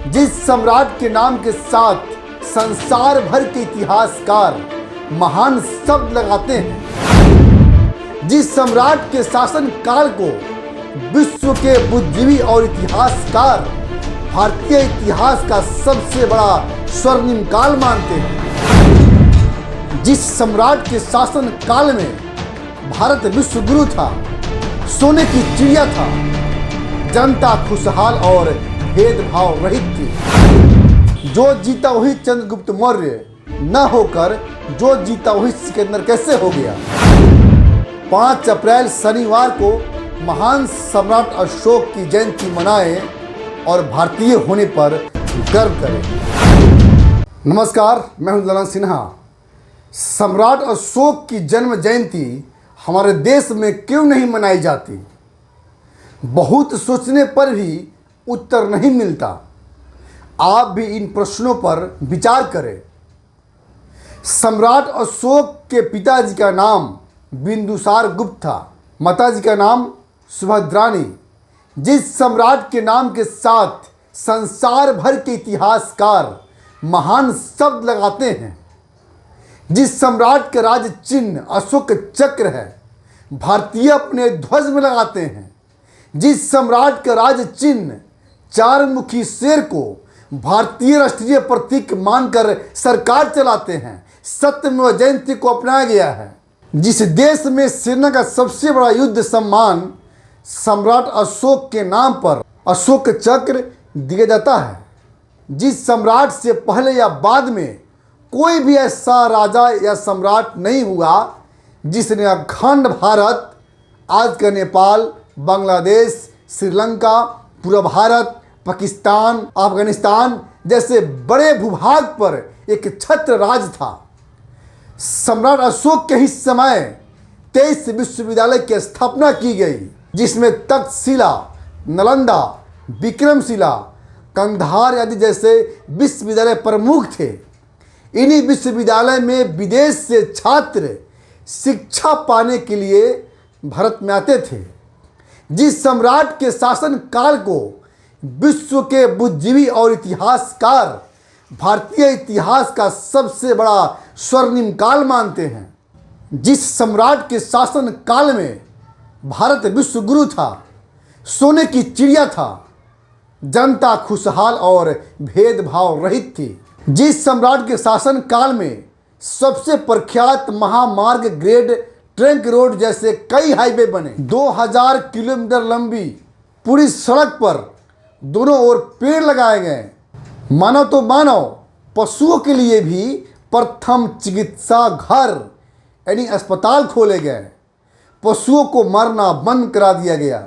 जिस सम्राट के नाम के साथ संसार भर के इतिहासकार महान शब्द लगाते हैं, जिस सम्राट के शासन काल को विश्व के बुद्धिजीवी और इतिहासकार भारतीय इतिहास का सबसे बड़ा स्वर्णिम काल मानते हैं, जिस सम्राट के शासन काल में भारत विश्व गुरु था, सोने की चिड़िया था, जनता खुशहाल और भेदभाव रहित थी। जो जीता वही चंद्रगुप्त मौर्य न होकर जो जीता वही सिकंदर कैसे हो गया। 5 अप्रैल शनिवार को महान सम्राट अशोक की जयंती मनाएं और भारतीय होने पर गर्व करें। नमस्कार, मैं हूं ललन सिन्हा। सम्राट अशोक की जन्म जयंती हमारे देश में क्यों नहीं मनाई जाती? बहुत सोचने पर भी उत्तर नहीं मिलता। आप भी इन प्रश्नों पर विचार करें। सम्राट अशोक के पिताजी का नाम बिंदुसार गुप्त था, माताजी का नाम सुभद्रानी। जिस सम्राट के नाम के साथ संसार भर के इतिहासकार महान शब्द लगाते हैं, जिस सम्राट का राज चिन्ह अशोक चक्र है, भारतीय अपने ध्वज में लगाते हैं, जिस सम्राट का राज चिन्ह 4 मुखी शेर को भारतीय राष्ट्रीय प्रतीक मानकर सरकार चलाते हैं, सत्यमेव जयंती को अपनाया गया है, जिस देश में सेना का सबसे बड़ा युद्ध सम्मान सम्राट अशोक के नाम पर अशोक चक्र दिया जाता है, जिस सम्राट से पहले या बाद में कोई भी ऐसा राजा या सम्राट नहीं हुआ जिसने अखंड भारत, आज का नेपाल, बांग्लादेश, श्रीलंका, पूर्व भारत, पाकिस्तान, अफगानिस्तान जैसे बड़े भूभाग पर एक छत्र राज था। सम्राट अशोक के ही समय 23 विश्वविद्यालय की स्थापना की गई, जिसमें तक्षशिला, नालंदा, विक्रमशिला, कंधार आदि जैसे विश्वविद्यालय प्रमुख थे। इन्हीं विश्वविद्यालय में विदेश से छात्र शिक्षा पाने के लिए भारत में आते थे। जिस सम्राट के शासन काल को विश्व के बुद्धिजीवी और इतिहासकार भारतीय इतिहास का सबसे बड़ा स्वर्णिम काल मानते हैं, जिस सम्राट के शासन काल में भारत विश्व गुरु था, सोने की चिड़िया था, जनता खुशहाल और भेदभाव रहित थी, जिस सम्राट के शासन काल में सबसे प्रख्यात महामार्ग ग्रेड ट्रंक रोड जैसे कई हाईवे बने, 2000 किलोमीटर लंबी पूरी सड़क पर दोनों ओर पेड़ लगाए गए, मानव तो मानव पशुओं के लिए भी प्रथम चिकित्सा घर यानी अस्पताल खोले गए, पशुओं को मरना बंद करा दिया गया।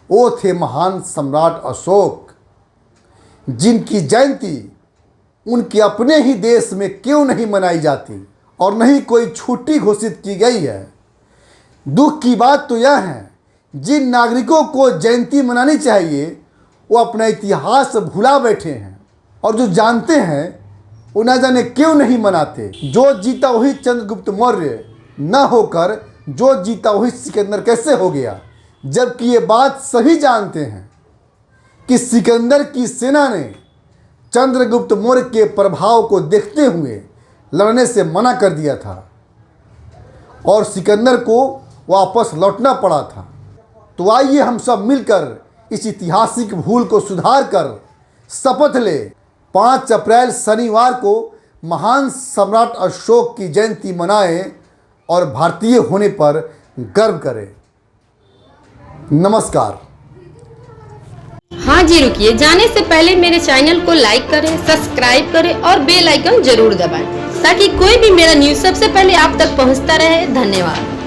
वो थे महान सम्राट अशोक, जिनकी जयंती उनके अपने ही देश में क्यों नहीं मनाई जाती और नहीं कोई छुट्टी घोषित की गई है। दुख की बात तो यह है, जिन नागरिकों को जयंती मनानी चाहिए वो अपना इतिहास भुला बैठे हैं, और जो जानते हैं वो न जाने क्यों नहीं मनाते। जो जीता वही चंद्रगुप्त मौर्य न होकर जो जीता वही सिकंदर कैसे हो गया, जबकि ये बात सभी जानते हैं कि सिकंदर की सेना ने चंद्रगुप्त मौर्य के प्रभाव को देखते हुए लड़ने से मना कर दिया था और सिकंदर को वापस लौटना पड़ा था। तो आइए हम सब मिलकर इस ऐतिहासिक भूल को सुधार कर शपथ ले 5 अप्रैल शनिवार को महान सम्राट अशोक की जयंती मनाएं और भारतीय होने पर गर्व करें। नमस्कार। हाँ जी, रुकिए, जाने से पहले मेरे चैनल को लाइक करें, सब्सक्राइब करें और बेल आइकन जरूर दबाएं ताकि कोई भी मेरा न्यूज़ सबसे पहले आप तक पहुंचता रहे। धन्यवाद।